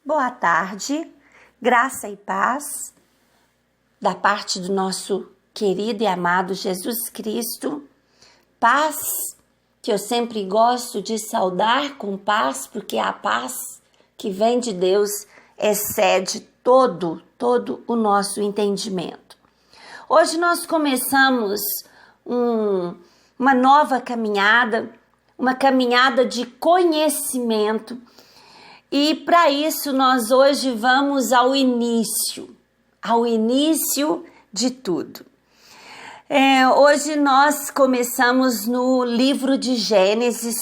Boa tarde, graça e paz da parte do nosso querido e amado Jesus Cristo. Paz que eu sempre gosto de saudar com paz, porque a paz que vem de Deus excede todo o nosso entendimento. Hoje nós começamos uma nova caminhada, uma caminhada de conhecimento. E para isso nós hoje vamos ao início de tudo. Hoje nós começamos no livro de Gênesis,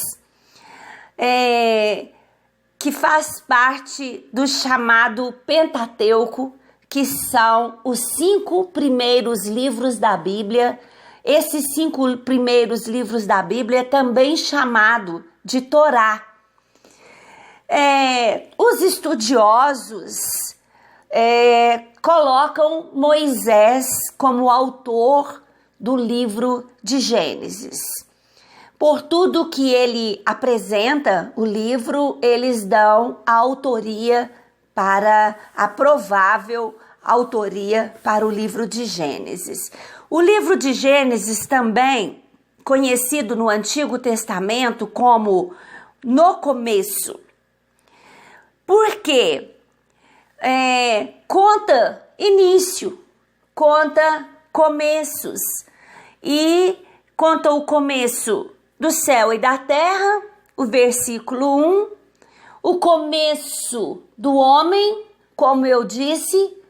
que faz parte do chamado Pentateuco, que são os 5 primeiros livros da Bíblia. Esses 5 primeiros livros da Bíblia é também chamado de Torá. Os estudiosos colocam Moisés como autor do livro de Gênesis. Por tudo que ele apresenta, o livro, eles dão a provável autoria para o livro de Gênesis. O livro de Gênesis também, conhecido no Antigo Testamento como No Começo, porque conta início, conta começos e conta o começo do céu e da terra, o versículo 1, o começo do homem, como eu disse,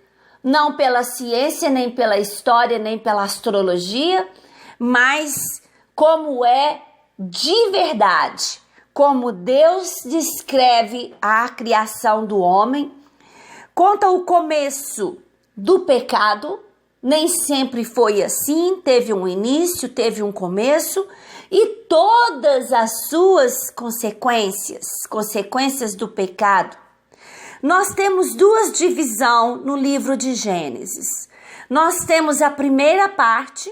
não pela ciência, nem pela história, nem pela astrologia, mas como é de verdade. Como Deus descreve a criação do homem, conta o começo do pecado, nem sempre foi assim, teve um início, teve um começo, e todas as suas consequências do pecado. Nós temos 2 divisões no livro de Gênesis. Nós temos a primeira parte,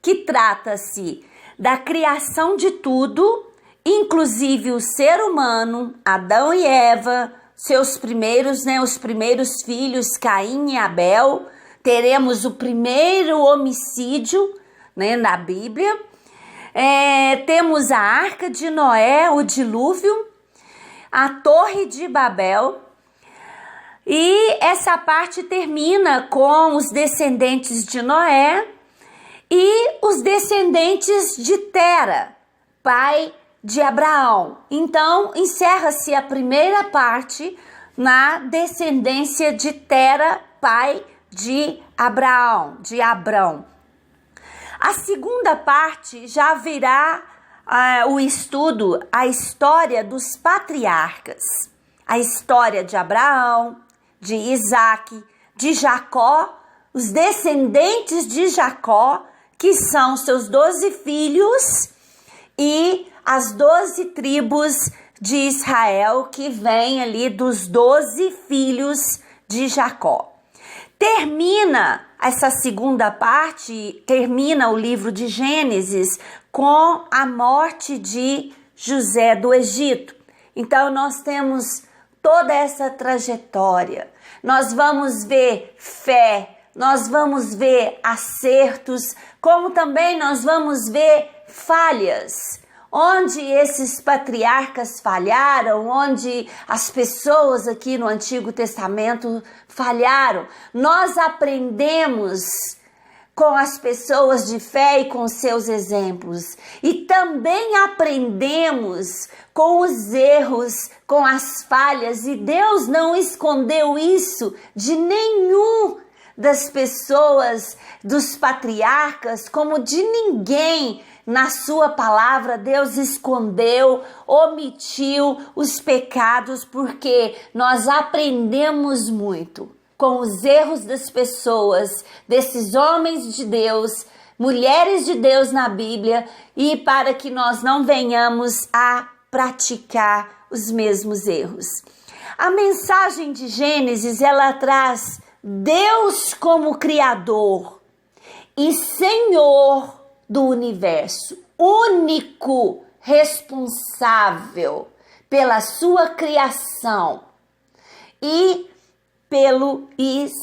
que trata-se da criação de tudo, inclusive o ser humano, Adão e Eva, os primeiros filhos, Caim e Abel. Teremos o primeiro homicídio, na Bíblia. Temos a Arca de Noé, o dilúvio, a Torre de Babel. E essa parte termina com os descendentes de Noé e os descendentes de Tera, pai de Abraão. Então, encerra-se a primeira parte na descendência de Tera, pai de Abraão, de Abrão. A segunda parte já virá o estudo, a história dos patriarcas, a história de Abraão, de Isaac, de Jacó, os descendentes de Jacó, que são seus 12 filhos, e as 12 tribos de Israel, que vem ali dos 12 filhos de Jacó. Termina essa segunda parte, termina o livro de Gênesis com a morte de José do Egito. Então nós temos toda essa trajetória. Nós vamos ver fé, nós vamos ver acertos, como também nós vamos ver falhas, onde esses patriarcas falharam, onde as pessoas aqui no Antigo Testamento falharam. Nós aprendemos com as pessoas de fé e com seus exemplos, e também aprendemos com os erros, com as falhas, e Deus não escondeu isso de nenhum das pessoas, dos patriarcas, como de ninguém. Na sua palavra, Deus escondeu, omitiu os pecados, porque nós aprendemos muito com os erros das pessoas, desses homens de Deus, mulheres de Deus na Bíblia, e para que nós não venhamos a praticar os mesmos erros. A mensagem de Gênesis, ela traz Deus como Criador e Senhor do universo, único responsável pela sua criação e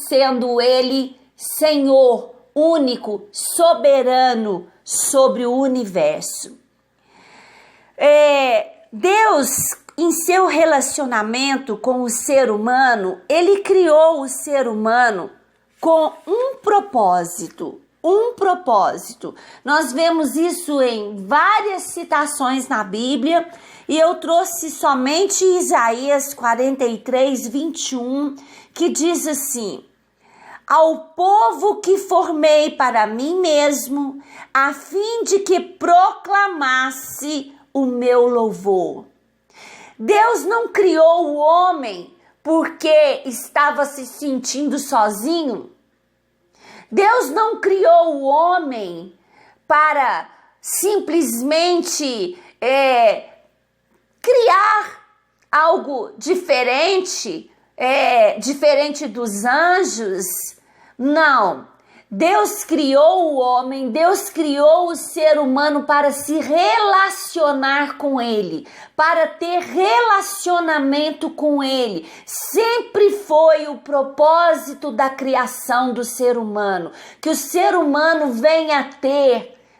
sendo ele Senhor único, soberano sobre o universo. Deus, em seu relacionamento com o ser humano, ele criou o ser humano com um propósito. Nós vemos isso em várias citações na Bíblia, e eu trouxe somente Isaías 43, 21, que diz assim: ao povo que formei para mim mesmo, a fim de que proclamasse o meu louvor. Deus não criou o homem porque estava se sentindo sozinho. Deus não criou o homem para simplesmente criar algo diferente, diferente dos anjos. Não. Deus criou o homem, Deus criou o ser humano para se relacionar com ele, para ter relacionamento com ele. Sempre foi o propósito da criação do ser humano, que o ser humano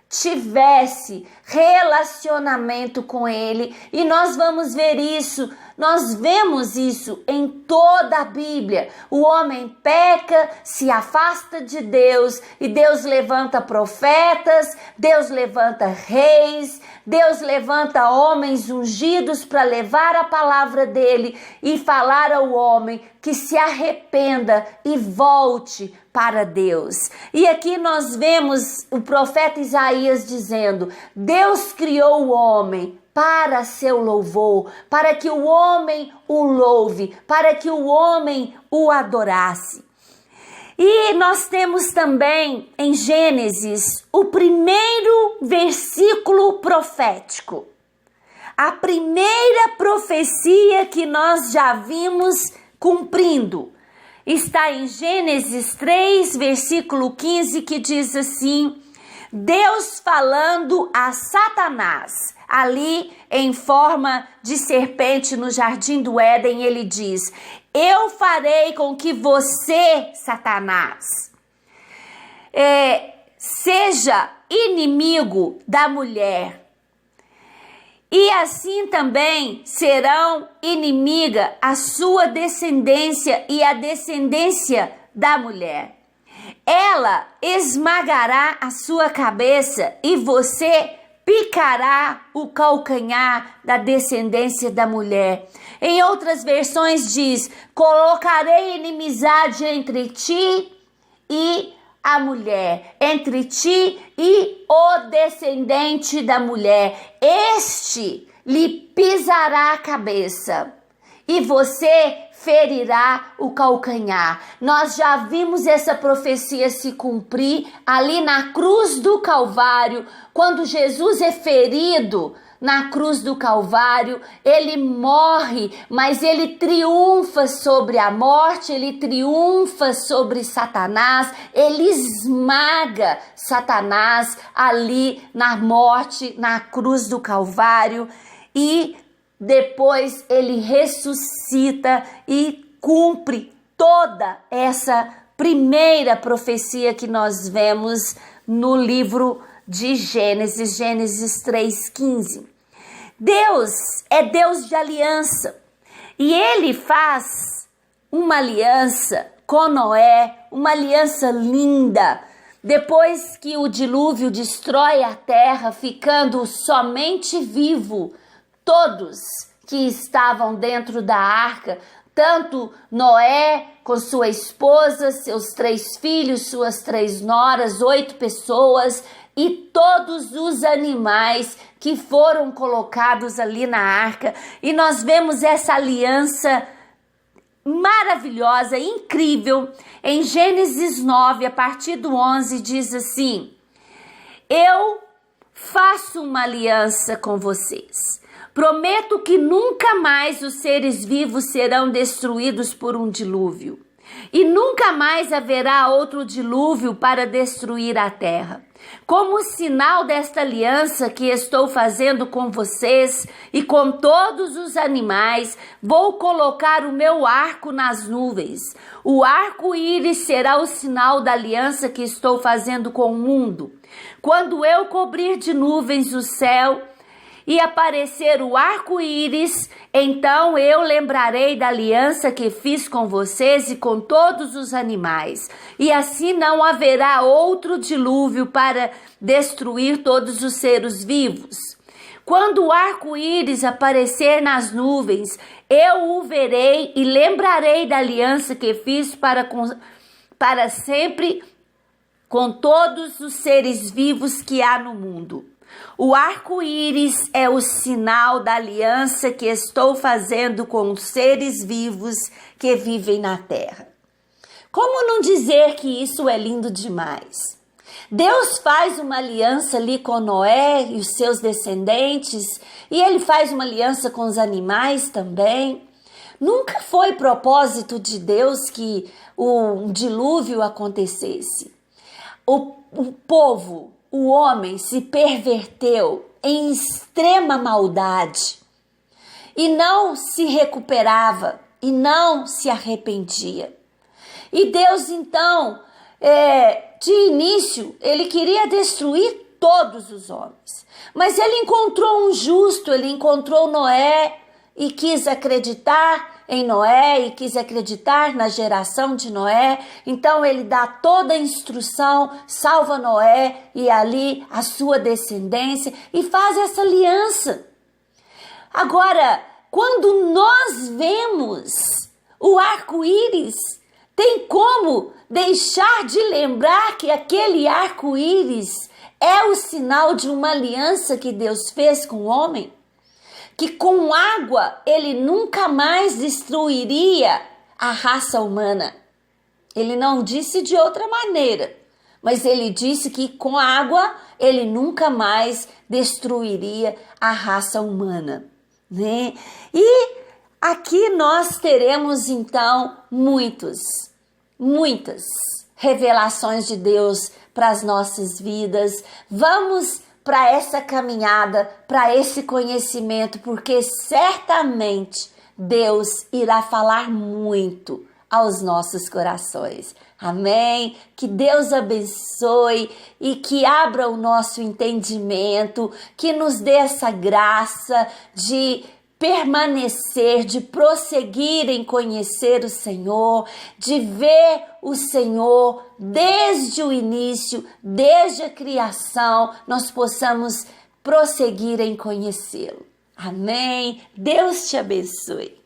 tivesse relacionamento com ele, e nós vamos ver isso. Nós vemos isso em toda a Bíblia. O homem peca, se afasta de Deus, e Deus levanta profetas, Deus levanta reis, Deus levanta homens ungidos para levar a palavra dele e falar ao homem que se arrependa e volte para Deus. E aqui nós vemos o profeta Isaías dizendo: Deus criou o homem para seu louvor, para que o homem o louve, para que o homem o adorasse. E nós temos também em Gênesis o primeiro versículo profético. A primeira profecia que nós já vimos cumprindo está em Gênesis 3, versículo 15, que diz assim: Deus falando a Satanás, ali em forma de serpente no jardim do Éden, ele diz: eu farei com que você, Satanás, seja inimigo da mulher, e assim também serão inimiga a sua descendência e a descendência da mulher. Ela esmagará a sua cabeça e você picará o calcanhar da descendência da mulher. Em outras versões diz: colocarei inimizade entre ti e a mulher, entre ti e o descendente da mulher. Este lhe pisará a cabeça e você ferirá o calcanhar. Nós já vimos essa profecia se cumprir ali na cruz do Calvário. Quando Jesus é ferido na cruz do Calvário, ele morre, mas ele triunfa sobre a morte, ele triunfa sobre Satanás, ele esmaga Satanás ali na morte, na cruz do Calvário, e depois ele ressuscita e cumpre toda essa primeira profecia que nós vemos no livro de Gênesis, Gênesis 3,15. Deus é Deus de aliança, e ele faz uma aliança com Noé, uma aliança linda. Depois que o dilúvio destrói a terra, ficando somente vivo todos que estavam dentro da arca, tanto Noé com sua esposa, seus 3 filhos, suas 3 noras, 8 pessoas, e todos os animais que foram colocados ali na arca. E nós vemos essa aliança maravilhosa, incrível. Em Gênesis 9, a partir do 11, diz assim: eu faço uma aliança com vocês. Prometo que nunca mais os seres vivos serão destruídos por um dilúvio. E nunca mais haverá outro dilúvio para destruir a terra. Como sinal desta aliança que estou fazendo com vocês e com todos os animais, vou colocar o meu arco nas nuvens. O arco-íris será o sinal da aliança que estou fazendo com o mundo. Quando eu cobrir de nuvens o céu e aparecer o arco-íris, então eu lembrarei da aliança que fiz com vocês e com todos os animais. E assim não haverá outro dilúvio para destruir todos os seres vivos. Quando o arco-íris aparecer nas nuvens, eu o verei e lembrarei da aliança que fiz para sempre com todos os seres vivos que há no mundo. O arco-íris é o sinal da aliança que estou fazendo com os seres vivos que vivem na terra. Como não dizer que isso é lindo demais? Deus faz uma aliança ali com Noé e os seus descendentes, e ele faz uma aliança com os animais também. Nunca foi propósito de Deus que um dilúvio acontecesse. O povo, o homem, se perverteu em extrema maldade e não se recuperava e não se arrependia. E Deus, então, de início, ele queria destruir todos os homens. Mas ele encontrou um justo, ele encontrou Noé e quis acreditar em Noé e quis acreditar na geração de Noé. Então ele dá toda a instrução, salva Noé e ali a sua descendência e faz essa aliança. Agora, quando nós vemos o arco-íris, tem como deixar de lembrar que aquele arco-íris é o sinal de uma aliança que Deus fez com o homem? Que com água ele nunca mais destruiria a raça humana. Ele não disse de outra maneira, mas ele disse que com água ele nunca mais destruiria a raça humana, né? E aqui nós teremos então muitas revelações de Deus para as nossas vidas. Vamos para essa caminhada, para esse conhecimento, porque certamente Deus irá falar muito aos nossos corações. Amém? Que Deus abençoe e que abra o nosso entendimento, que nos dê essa graça de permanecer, de prosseguir em conhecer o Senhor, de ver o Senhor desde o início, desde a criação, nós possamos prosseguir em conhecê-lo. Amém? Deus te abençoe.